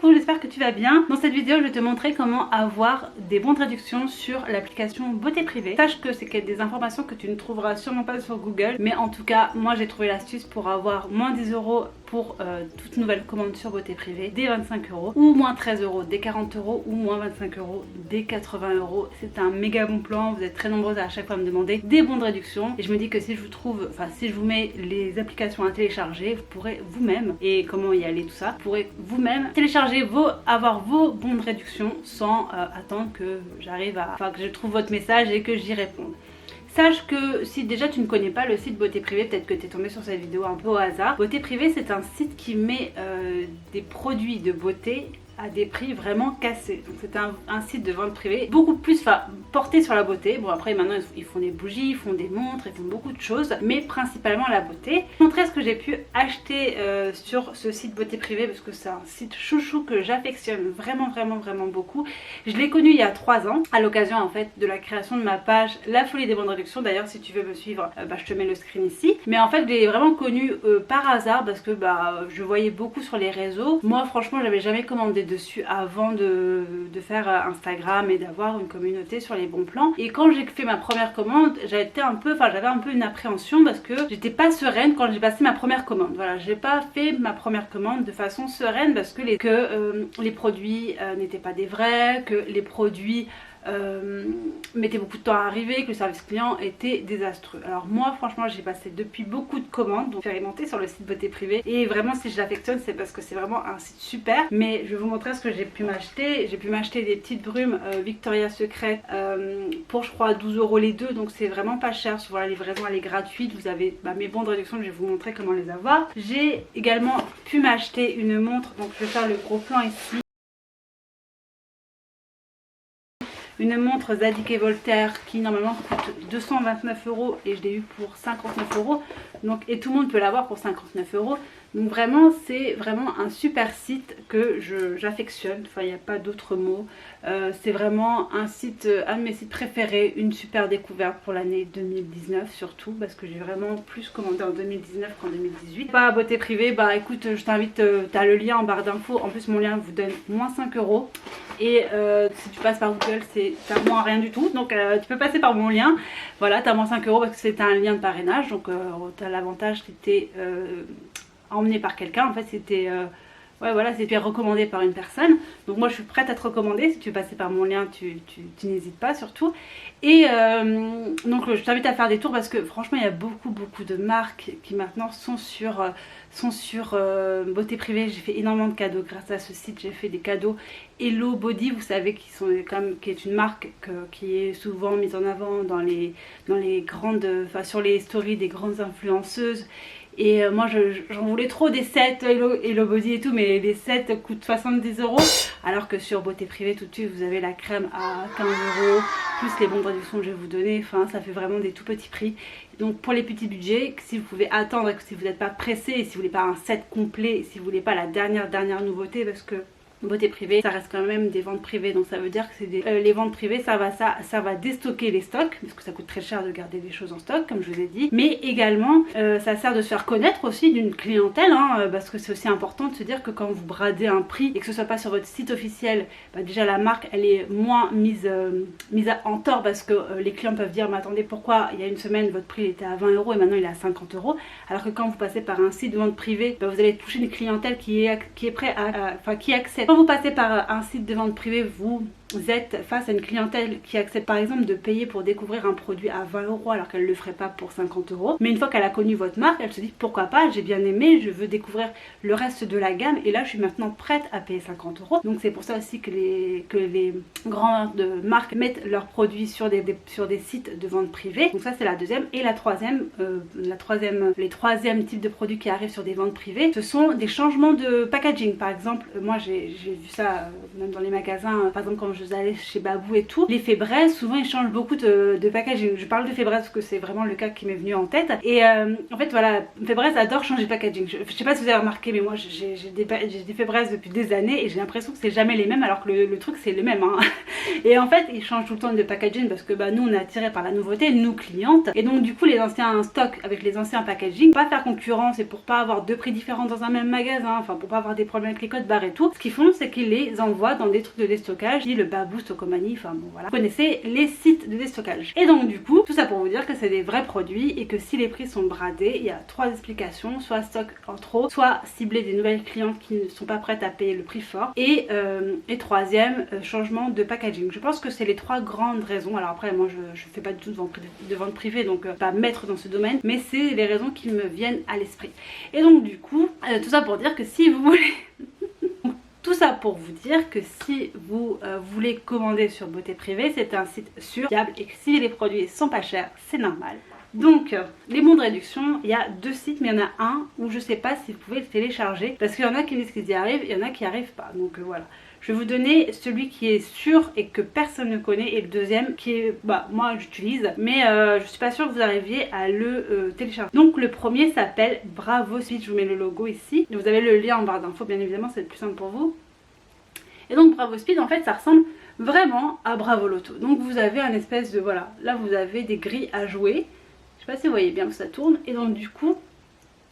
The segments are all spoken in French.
Coucou, j'espère que tu vas bien. Dans cette vidéo, je vais te montrer comment avoir des bons de réduction sur l'application Beauté Privée. Sache que c'est des informations que tu ne trouveras sûrement pas sur Google, mais en tout cas, moi j'ai trouvé l'astuce pour avoir moins 10 € pour toute nouvelle commande sur Beauté Privée dès 25 €, ou moins 13 € dès 40 €, ou moins 25 € dès 80 €. C'est un méga bon plan, vous êtes très nombreuses à chaque fois me demander des bons de réduction. Et je me dis que si je vous trouve, si je vous mets les applications à télécharger, vous pourrez vous-même, et comment y aller tout ça, vous pourrez vous-même télécharger avoir vos bons de réduction sans attendre que j'arrive que je trouve votre message et que j'y réponde. Sache que si déjà tu ne connais pas le site Beauté Privée, peut-être que tu es tombé sur cette vidéo un peu au hasard. Beauté Privée, c'est un site qui met des produits de beauté à des prix vraiment cassés. Donc c'est un site de vente privée beaucoup plus porté sur la beauté. Bon, après maintenant ils font des bougies, ils font des montres, ils font beaucoup de choses, mais principalement la beauté. Je vais vous montrer ce que j'ai pu acheter sur ce site Beauté Privée, parce que c'est un site chouchou que j'affectionne vraiment beaucoup. Je l'ai connu il y a 3 ans à l'occasion en fait de la création de ma page La Folie des bons de réduction. D'ailleurs, si tu veux me suivre, je te mets le screen ici. Mais en fait je l'ai vraiment connu par hasard, parce que je voyais beaucoup sur les réseaux. Moi franchement j'avais jamais commandé dessus avant de faire Instagram et d'avoir une communauté sur les bons plans. Et quand j'ai fait ma première commande, j'avais un peu une appréhension, parce que j'étais pas sereine quand j'ai passé ma première commande. Voilà, j'ai pas fait ma première commande de façon sereine, parce que les produits n'étaient pas des vrais, que les produits mettait beaucoup de temps à arriver, que le service client était désastreux. Alors moi franchement j'ai passé depuis beaucoup de commandes, donc expérimenté sur le site Beauté Privée, et vraiment si je l'affectionne c'est parce que c'est vraiment un site super. Mais je vais vous montrer ce que j'ai pu m'acheter. J'ai pu m'acheter des petites brumes Victoria's Secret pour je crois 12 € les deux, donc c'est vraiment pas cher. Souvent la livraison elle est gratuite, vous avez mes bons de réduction, je vais vous montrer comment les avoir. J'ai également pu m'acheter une montre, donc je vais faire le gros plan ici. Une montre Zadig et Voltaire qui normalement coûte 229 € et je l'ai eu pour 59 €. Donc, et tout le monde peut l'avoir pour 59 €. Donc vraiment c'est vraiment un super site que j'affectionne, il n'y a pas d'autre mot. C'est vraiment un de mes sites préférés, une super découverte pour l'année 2019 surtout, parce que j'ai vraiment plus commandé en 2019 qu'en 2018. Beauté Privée, écoute, je t'invite, tu as le lien en barre d'infos. En plus mon lien vous donne moins 5 €. Et si tu passes par Google, t'as moins rien du tout. Donc tu peux passer par mon lien. Voilà, t'as moins 5 € parce que c'est un lien de parrainage. Donc t'as l'avantage que t'es emmené par quelqu'un. En fait c'était c'était recommandé par une personne. Donc moi je suis prête à te recommander. Si tu veux passer par mon lien, tu n'hésites pas surtout. Et donc je t'invite à faire des tours, parce que franchement il y a beaucoup de marques qui maintenant sont sur Beauté Privée. J'ai fait énormément de cadeaux grâce à ce site. J'ai fait des cadeaux Hello Body, vous savez, qui est une marque qui est souvent mise en avant dans les grandes, sur les stories des grandes influenceuses. Et moi j'en voulais trop des sets Hello Body et tout, mais les sets coûtent 70 €, alors que sur Beauté Privée tout de suite vous avez la crème à 15 €, plus les bons de réduction que je vais vous donner. Enfin ça fait vraiment des tout petits prix. Donc pour les petits budgets, si vous pouvez attendre et que si vous n'êtes pas pressé, et si vous voulez pas un set complet, et si vous voulez pas la dernière nouveauté, parce que Beauté Privée ça reste quand même des ventes privées, donc ça veut dire que c'est les ventes privées, ça va déstocker les stocks, parce que ça coûte très cher de garder des choses en stock comme je vous ai dit. Mais également ça sert de se faire connaître aussi d'une clientèle, parce que c'est aussi important de se dire que quand vous bradez un prix et que ce soit pas sur votre site officiel, déjà la marque elle est moins mise en tort, parce que les clients peuvent dire mais attendez, pourquoi il y a une semaine votre prix était à 20 € et maintenant il est à 50 €, alors que quand vous passez par un site de vente privée, vous allez toucher une clientèle qui est prête qui accepte. Quand vous passez par un site de vente privée, vous êtes face à une clientèle qui accepte par exemple de payer pour découvrir un produit à 20 € alors qu'elle ne le ferait pas pour 50 €. Mais une fois qu'elle a connu votre marque, elle se dit pourquoi pas, j'ai bien aimé, je veux découvrir le reste de la gamme, et là je suis maintenant prête à payer 50 €. Donc c'est pour ça aussi que les grandes marques mettent leurs produits sur des sites de vente privée. Donc ça c'est la deuxième. Et les troisième type de produits qui arrivent sur des ventes privées, ce sont des changements de packaging. Par exemple, moi j'ai vu ça même dans les magasins, par exemple quand je allais chez Babou et tout, les Febreze souvent ils changent beaucoup de packaging. Je parle de Febreze parce que c'est vraiment le cas qui m'est venu en tête. Et en fait voilà, Febreze adore changer de packaging. Je sais pas si vous avez remarqué, mais moi j'ai des Febreze depuis des années et j'ai l'impression que c'est jamais les mêmes, alors que le truc c'est le même hein. Et en fait ils changent tout le temps de packaging parce que bah, nous on est attirés par la nouveauté, nous clientes. Et donc du coup les anciens stocks avec les anciens packaging, pas faire concurrence et pour pas avoir deux prix différents dans un même magasin, enfin pour pas avoir des problèmes avec les codes barres et tout, ce qu'ils font c'est qu'ils les envoient dans des trucs de déstockage, dit le Babou, Stockomanie, enfin bon voilà. Vous connaissez les sites de déstockage. Et donc du coup, tout ça pour vous dire que c'est des vrais produits et que si les prix sont bradés, il y a 3 explications, soit stock en trop, soit cibler des nouvelles clientes qui ne sont pas prêtes à payer le prix fort, et troisième, changement de packaging. Je pense que c'est les 3 grandes raisons. Alors après moi je fais pas du tout de vente privée, donc pas maître dans ce domaine, mais c'est les raisons qui me viennent à l'esprit. Et donc du coup, tout ça pour dire que si vous voulez tout ça pour vous dire que si vous voulez commander sur Beauté Privée, c'est un site sûr, fiable, et que si les produits sont pas chers, c'est normal. Donc les bons de réduction, il y a 2 sites, mais il y en a un où je sais pas si vous pouvez le télécharger, parce qu'il y en a qui disent qu'ils y arrivent, il y en a qui n'y arrivent pas. Donc voilà. Je vais vous donner celui qui est sûr et que personne ne connaît, et le deuxième qui est, bah moi j'utilise, mais je suis pas sûre que vous arriviez à le télécharger. Donc le premier s'appelle Bravo Speed, je vous mets le logo ici. Vous avez le lien en barre d'infos, bien évidemment, c'est le plus simple pour vous. Et donc Bravo Speed, en fait ça ressemble vraiment à Bravo Loto. Donc vous avez un espèce de, voilà, là vous avez des grilles à jouer. Je sais pas si vous voyez bien que ça tourne, et donc du coup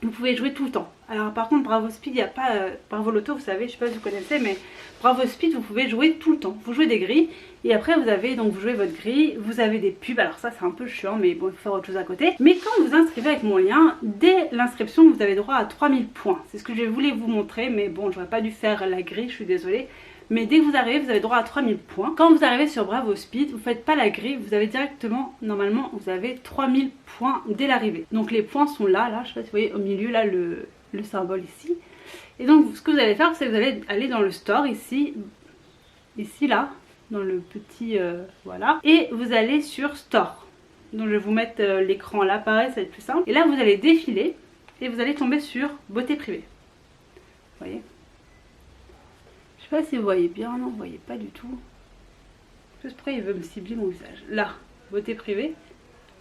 vous pouvez jouer tout le temps. Alors par contre Bravo Speed, il n'y a pas Bravo Loto, vous savez, je sais pas si vous connaissez, mais Bravo Speed vous pouvez jouer tout le temps. Vous jouez des grilles et après vous avez, donc vous jouez votre grille, vous avez des pubs, alors ça c'est un peu chiant mais bon il faut faire autre chose à côté. Mais quand vous inscrivez avec mon lien, dès l'inscription vous avez droit à 3000 points. C'est ce que je voulais vous montrer, mais bon j'aurais pas dû faire la grille, je suis désolée. Mais dès que vous arrivez, vous avez droit à 3000 points. Quand vous arrivez sur Bravo Speed, vous ne faites pas la grille, vous avez directement, normalement, vous avez 3000 points dès l'arrivée. Donc les points sont là, je sais pas si vous voyez au milieu, là, le symbole ici. Et donc ce que vous allez faire, c'est que vous allez aller dans le store, ici là, dans le petit, voilà. Et vous allez sur Store. Donc je vais vous mettre l'écran là, pareil, ça va être plus simple. Et là, vous allez défiler et vous allez tomber sur Beauté Privée. Vous voyez ? Je sais pas si vous voyez bien, non vous voyez pas du tout. Juste après il veut me cibler mon visage. Là, Beauté Privée.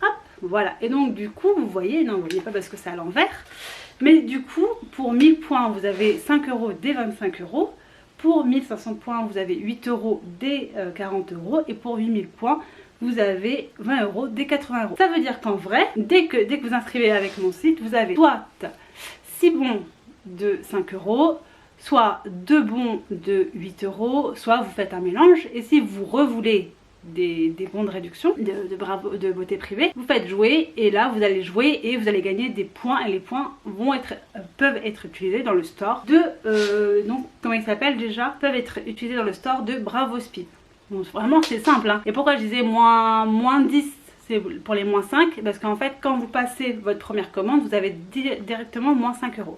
Hop, voilà. Et donc du coup vous voyez, non vous voyez pas parce que c'est à l'envers. Mais du coup pour 1000 points vous avez 5 € dès 25 €. Pour 1500 points vous avez 8 € dès 40 €. Et pour 8000 points vous avez 20 € dès 80 €. Ça veut dire qu'en vrai, dès que vous inscrivez avec mon site, vous avez soit 6 bons de 5 €, soit 2 bons de 8 €, soit vous faites un mélange. Et si vous revoulez des bons de réduction de Beauté Privée, vous faites jouer et là vous allez jouer et vous allez gagner des points, et les points peuvent être utilisés dans le store de donc comment il s'appelle déjà, peuvent être utilisés dans le store de Bravo Speed. Donc vraiment c'est simple hein. Et pourquoi je disais moins 10, c'est pour les moins 5, parce qu'en fait quand vous passez votre première commande vous avez directement moins 5 €.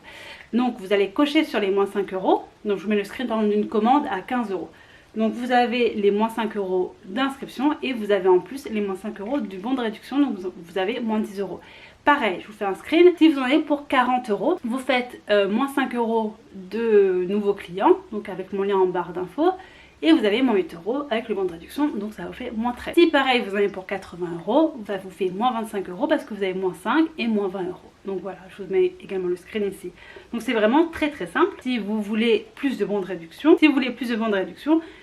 Donc vous allez cocher sur les moins 5 €. Donc je vous mets le screen par d'une commande à 15 €. Donc vous avez les moins 5 € d'inscription et vous avez en plus les moins 5 € du bon de réduction. Donc vous avez moins 10 €. Pareil, je vous fais un screen. Si vous en avez pour 40 €, vous faites moins 5 € de nouveaux clients. Donc avec mon lien en barre d'infos. Et vous avez moins 8 € avec le bon de réduction, donc ça vous fait moins 13. Si pareil vous en avez pour 80 €, ça vous fait moins 25 € parce que vous avez moins 5 et moins 20 €. Donc voilà, je vous mets également le screen ici. Donc c'est vraiment très simple. Si vous voulez plus de bons de réduction,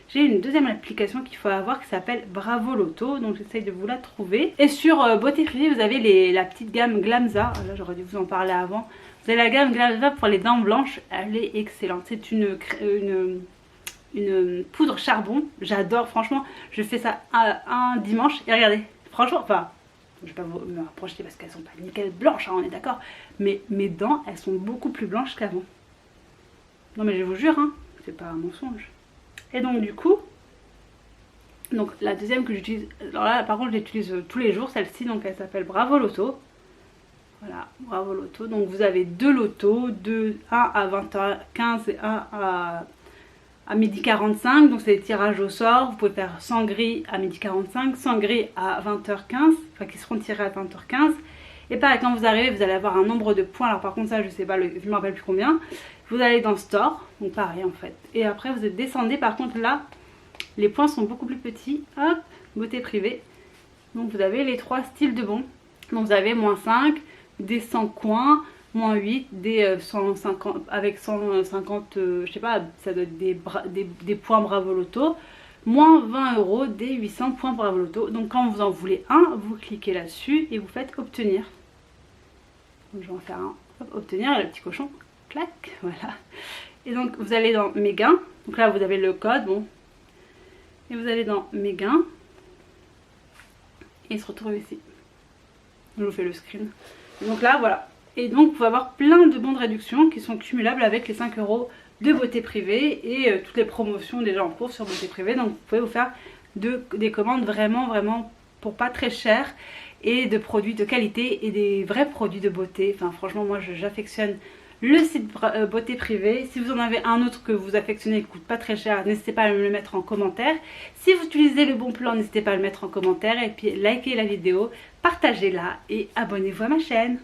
j'ai une deuxième application qu'il faut avoir qui s'appelle Bravo Loto. Donc j'essaye de vous la trouver. Et sur Beauté Privée, vous avez la petite gamme Glamza. Là j'aurais dû vous en parler avant. Vous avez la gamme Glamza pour les dents blanches, elle est excellente. C'est une poudre charbon, j'adore, franchement je fais ça un dimanche et regardez, franchement, enfin je vais pas vous me rapprocher parce qu'elles sont pas nickel blanches hein, on est d'accord, mais mes dents elles sont beaucoup plus blanches qu'avant. Non mais je vous jure hein, c'est pas un mensonge. Et donc du coup, donc la deuxième que j'utilise, alors là par contre je l'utilise tous les jours, celle-ci, donc elle s'appelle Bravo Loto. Voilà, Bravo Loto, donc vous avez 2 lotos, un à 20h15 et un à 12h45, donc c'est des tirages au sort. Vous pouvez faire 100 grilles à 12h45, 100 grilles à 20h15, enfin qui seront tirées à 20h15. Et pareil, quand vous arrivez, vous allez avoir un nombre de points. Alors par contre ça je sais pas, je ne me rappelle plus combien. Vous allez dans Store, donc pareil en fait. Et après vous descendez, par contre là, Les points sont beaucoup plus petits. Hop, beauté privée. Donc vous avez les 3 styles de bons. Donc vous avez -5, des 100 coins, -8, des 150 avec 150, je sais pas, ça doit être des points Bravo Loto. -20 €, des 800 points Bravo Loto. Donc quand vous en voulez un, vous cliquez là-dessus et vous faites obtenir. Donc je vais en faire un. Hop, obtenir, et le petit cochon, clac, voilà. Et donc vous allez dans mes gains. Donc là vous avez le code, bon. Et vous allez dans mes gains. Et il se retrouve ici. Je vous fais le screen. Et donc là, voilà. Et donc, vous pouvez avoir plein de bons de réduction qui sont cumulables avec les 5 € de beauté privée et toutes les promotions déjà en cours sur beauté privée. Donc, vous pouvez vous faire des commandes vraiment pour pas très cher et de produits de qualité et des vrais produits de beauté. Enfin, franchement, moi, j'affectionne le site beauté privée. Si vous en avez un autre que vous affectionnez et qui coûte pas très cher, n'hésitez pas à me le mettre en commentaire. Si vous utilisez le bon plan, n'hésitez pas à le mettre en commentaire et puis likez la vidéo, partagez-la et abonnez-vous à ma chaîne.